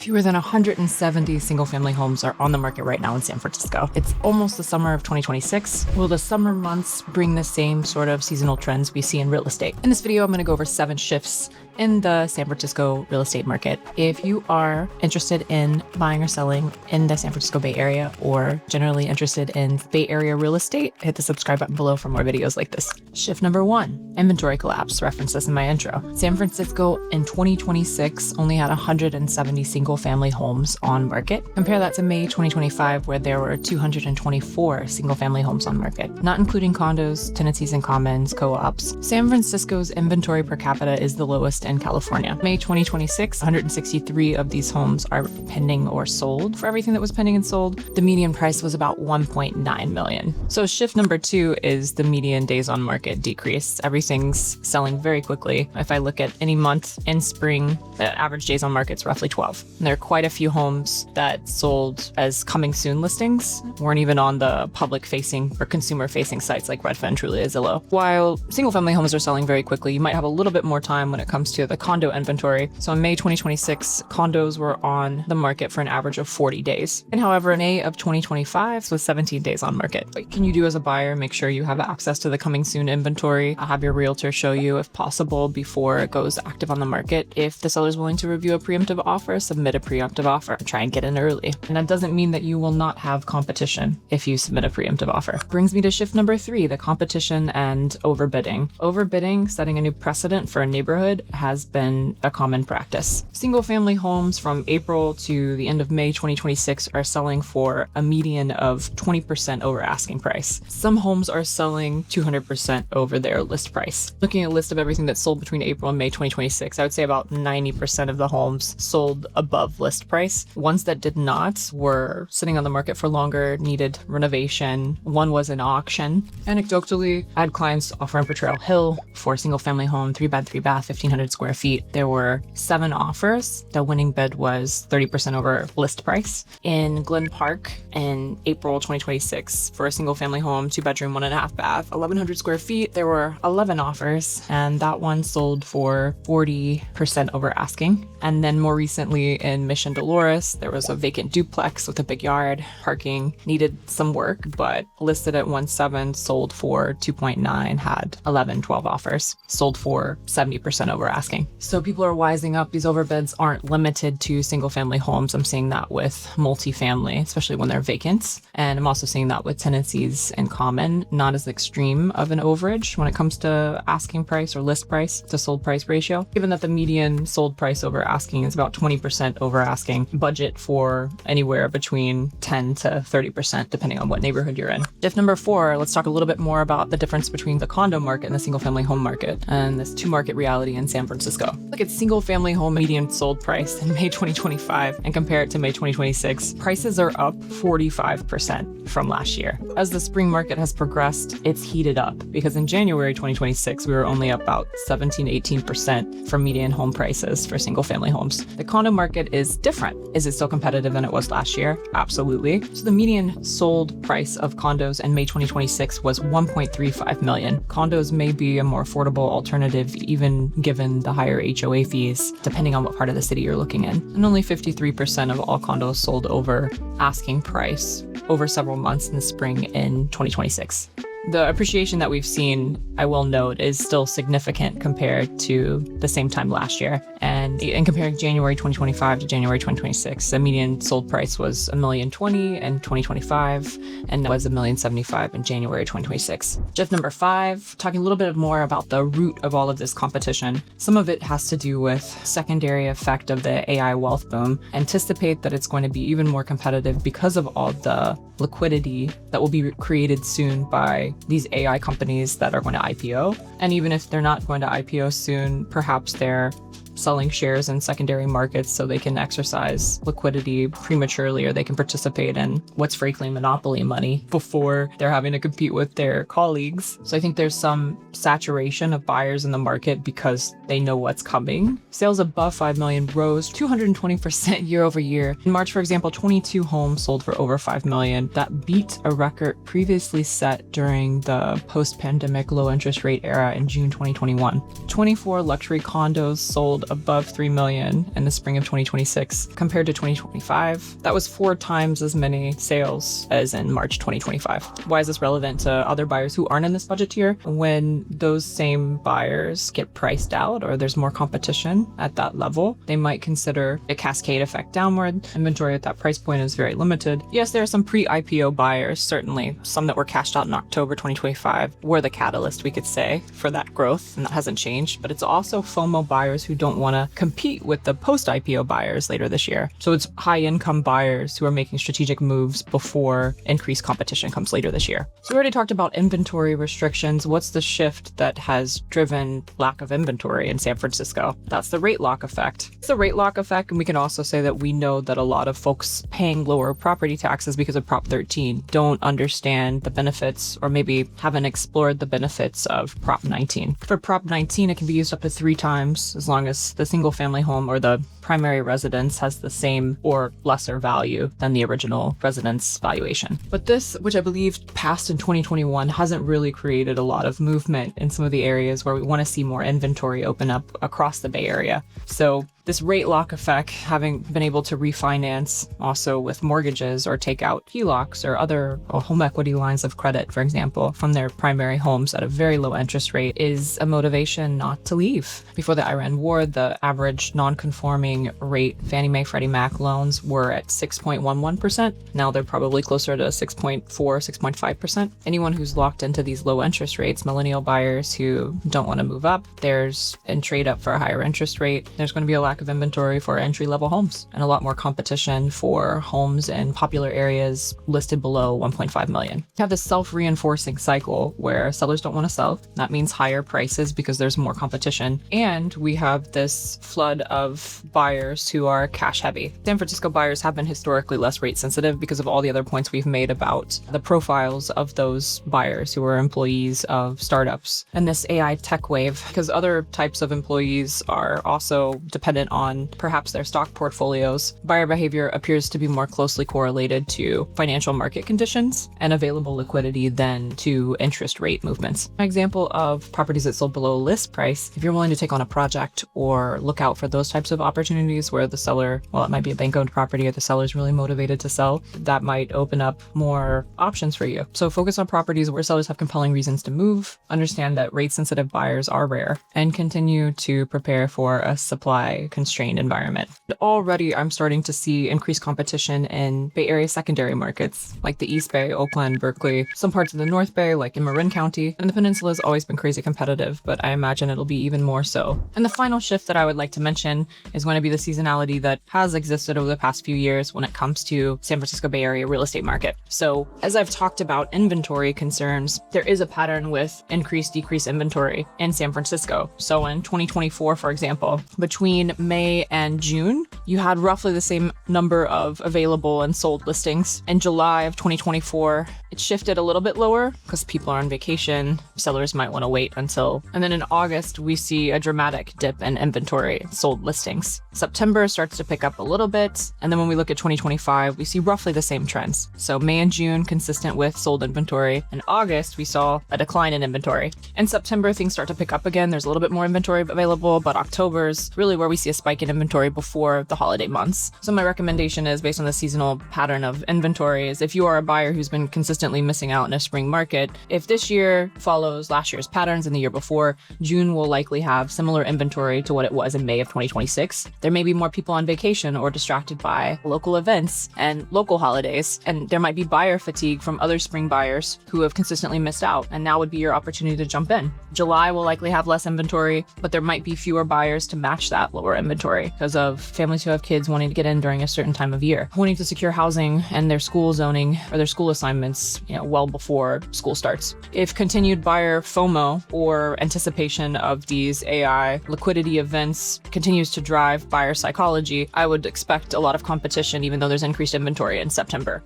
Fewer than 170 single-family homes are on the market right now in San Francisco. It's almost the summer of 2026. Will the summer months bring the same sort of seasonal trends we see in real estate? In this video, I'm going to go over 7 shifts in the San Francisco real estate market. If you are interested in buying or selling in the San Francisco Bay Area, or generally interested in Bay Area real estate, hit the subscribe button below for more videos like this. Shift number 1, inventory collapse. Reference this in my intro. San Francisco in 2026 only had 170 single-family homes on market. Compare that to May 2025, where there were 224 single-family homes on market, not including condos, tenancies in commons, co-ops. San Francisco's inventory per capita is the lowest in California. May 2026, 163 of these homes are pending or sold. For everything that was pending and sold, the median price was about $1.9 million. So shift number 2 is the median days on market decrease. Everything's selling very quickly. If I look at any month in spring, the average days on market is roughly 12. And there are quite a few homes that sold as coming soon listings, weren't even on the public facing or consumer facing sites like Redfin, Trulia, Zillow. While single family homes are selling very quickly, you might have a little bit more time when it comes to the condo inventory. So in May 2026, condos were on the market for an average of 40 days. And however, in May of 2025 was 17 days on market. What can you do as a buyer? Make sure you have access to the coming soon inventory. Have your realtor show you if possible before it goes active on the market. If the seller is willing to review a preemptive offer, submit a preemptive offer. Try and get in early. And that doesn't mean that you will not have competition if you submit a preemptive offer. Brings me to shift number 3, the competition and overbidding. Overbidding, setting a new precedent for a neighborhood, has been a common practice. Single family homes from April to the end of May 2026 are selling for a median of 20% over asking price. Some homes are selling 200% over their list price. Looking at a list of everything that sold between April and May 2026, I would say about 90% of the homes sold above list price. Ones that did not were sitting on the market for longer, needed renovation. One was an auction. Anecdotally, I had clients offer in Potrero Hill for a single family home, 3-bed, 3-bath, 1,500 square feet. There were 7 offers. The winning bid was 30% over list price. In Glen Park in April 2026 for a single family home, 2-bedroom, 1.5 bath, 1,100 square feet, there were 11 offers, and that one sold for 40% over asking. And then more recently in Mission Dolores, there was a vacant duplex with a big yard, parking, needed some work, but listed at 1.7, sold for 2.9, had 12 offers, sold for 70% over asking. So people are wising up. These overbids aren't limited to single family homes. I'm seeing that with multifamily, especially when they're vacant. And I'm also seeing that with tenancies in common, not as extreme of an overage when it comes to asking price or list price to sold price ratio. Given that the median sold price over asking is about 20% over asking, budget for anywhere between 10 to 30%, depending on what neighborhood you're in. Shift number 4, let's talk a little bit more about the difference between the condo market and the single family home market and this 2-market reality in San Francisco. Look at single family home median sold price in May 2025 and compare it to May 2026. Prices are up 45% from last year. As the spring market has progressed, it's heated up because in January 2026, we were only up about 17-18% from median home prices for single family homes. The condo market is different. Is it still competitive than it was last year? Absolutely. So the median sold price of condos in May 2026 was $1.35 million. Condos may be a more affordable alternative, even given the higher HOA fees, depending on what part of the city you're looking in. And only 53% of all condos sold over asking price over several months in the spring in 2026. The appreciation that we've seen, I will note, is still significant compared to the same time last year. And in comparing January 2025 to January 2026, the median sold price was $1,020,000 in 2025 and was $1,075,000 in January 2026. Shift number 5, talking a little bit more about the root of all of this competition. Some of it has to do with secondary effect of the AI wealth boom. Anticipate that it's going to be even more competitive because of all the liquidity that will be created soon by these AI companies that are going to IPO. And even if they're not going to IPO soon, perhaps they're selling shares in secondary markets so they can exercise liquidity prematurely, or they can participate in what's frankly monopoly money before they're having to compete with their colleagues. So I think there's some saturation of buyers in the market because they know what's coming. Sales above 5 million rose 220% year over year. In March, for example, 22 homes sold for over 5 million. That beat a record previously set during the post-pandemic low interest rate era in June 2021. 24 luxury condos sold sold above 3 million in the spring of 2026 compared to 2025. That was 4 times as many sales as in March 2025. Why is this relevant to other buyers who aren't in this budget tier? When those same buyers get priced out or there's more competition at that level, they might consider a cascade effect downward. Inventory at that price point is very limited. Yes, there are some pre-IPO buyers, certainly. Some that were cashed out in October 2025 were the catalyst, we could say, for that growth, and that hasn't changed. But it's also FOMO buyers who don't want to compete with the post-IPO buyers later this year. So it's high-income buyers who are making strategic moves before increased competition comes later this year. So we already talked about inventory restrictions. What's the shift that has driven lack of inventory in San Francisco? That's the rate lock effect. It's the rate lock effect, and we can also say that we know that a lot of folks paying lower property taxes because of Prop 13 don't understand the benefits or maybe haven't explored the benefits of Prop 19. For Prop 19, it can be used up to 3 times as long as the single family home or the primary residence has the same or lesser value than the original residence valuation. But this, which I believe passed in 2021, hasn't really created a lot of movement in some of the areas where we want to see more inventory open up across the Bay Area. So this rate lock effect, having been able to refinance also with mortgages or take out HELOCs or other home equity lines of credit, for example, from their primary homes at a very low interest rate, is a motivation not to leave. Before the Iran war, the average non-conforming rate Fannie Mae, Freddie Mac loans were at 6.11%. Now they're probably closer to 6.4, 6.5%. Anyone who's locked into these low interest rates, millennial buyers who don't want to move up, and trade up for a higher interest rate, there's going to be a lack of inventory for entry-level homes and a lot more competition for homes in popular areas listed below 1.5 million. You have this self-reinforcing cycle where sellers don't want to sell. That means higher prices because there's more competition. And we have this flood of buyers who are cash heavy. San Francisco buyers have been historically less rate sensitive because of all the other points we've made about the profiles of those buyers who are employees of startups and this AI tech wave, because other types of employees are also dependent on perhaps their stock portfolios. Buyer behavior appears to be more closely correlated to financial market conditions and available liquidity than to interest rate movements. An example of properties that sold below list price, if you're willing to take on a project or look out for those types of opportunities where the seller, well, it might be a bank-owned property or the seller's really motivated to sell, that might open up more options for you. So focus on properties where sellers have compelling reasons to move, understand that rate-sensitive buyers are rare, and continue to prepare for a supply-constrained environment. Already, I'm starting to see increased competition in Bay Area secondary markets, like the East Bay, Oakland, Berkeley, some parts of the North Bay, like in Marin County, and the peninsula has always been crazy competitive, but I imagine it'll be even more so. And the final shift that I would like to mention is going to be the seasonality that has existed over the past few years when it comes to San Francisco Bay Area real estate market. So as I've talked about inventory concerns, there is a pattern with decreased inventory in San Francisco. So in 2024, for example, between May and June, you had roughly the same number of available and sold listings. In July of 2024, it shifted a little bit lower because people are on vacation. Sellers might want to wait until. And then in August, we see a dramatic dip in inventory sold listings. September starts to pick up a little bit. And then when we look at 2025, we see roughly the same trends. So May and June, consistent with sold inventory. In August, we saw a decline in inventory. In September, things start to pick up again. There's a little bit more inventory available, but October's really where we see a spike in inventory before the holiday months. So my recommendation is, based on the seasonal pattern of inventory, is if you are a buyer who's been consistently missing out in a spring market, if this year follows last year's patterns and the year before, June will likely have similar inventory to what it was in May of 2026. There may be more people on vacation or distracted by local events and local holidays, and there might be buyer fatigue from other spring buyers who have consistently missed out, and now would be your opportunity to jump in. July will likely have less inventory, but there might be fewer buyers to match that lower inventory because of families who have kids wanting to get in during a certain time of year, wanting to secure housing and their school zoning or their school assignments, well before school starts. If continued buyer FOMO or anticipation of these AI liquidity events continues to drive buyer psychology, I would expect a lot of competition even though there's increased inventory in September.